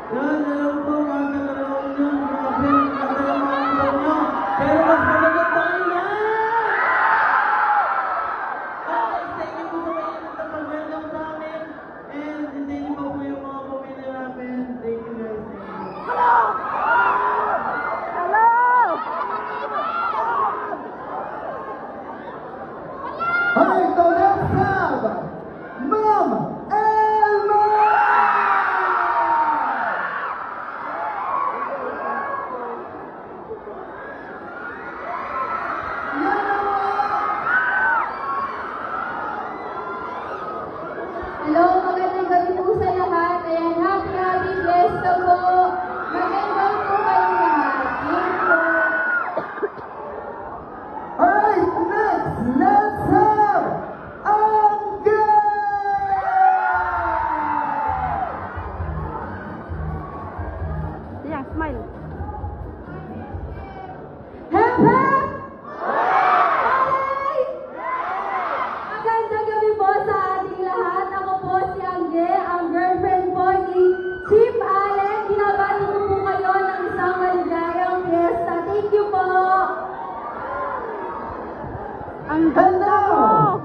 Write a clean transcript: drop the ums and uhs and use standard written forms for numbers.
Yan, alam ko, magkakaroon nyo. Grabe, maganda yung mga ulo nyo. Pero mas maganda tayo na! Okay, thank you po sa kayo na pag-welcome sa amin. And hindi po po yung mga pamilya namin. Thank you guys. Hello! Hello! Hi, so let's have Ma'am Elma! Hello, magandang gabi po sa lahat. Ayan, happy fiesta po. Magandang po kayong lahat. Yun po. Alright, next, let's have Angel! Yeah, smile. Hep, hep! Alay! Magandang gabi po sa ating lahat. Ako po si Angge, ang girlfriend po ni Chief Allen. Binabati ko po kayo ng isang maligayang fiesta. Thank you po! Ang ganda Hello! po!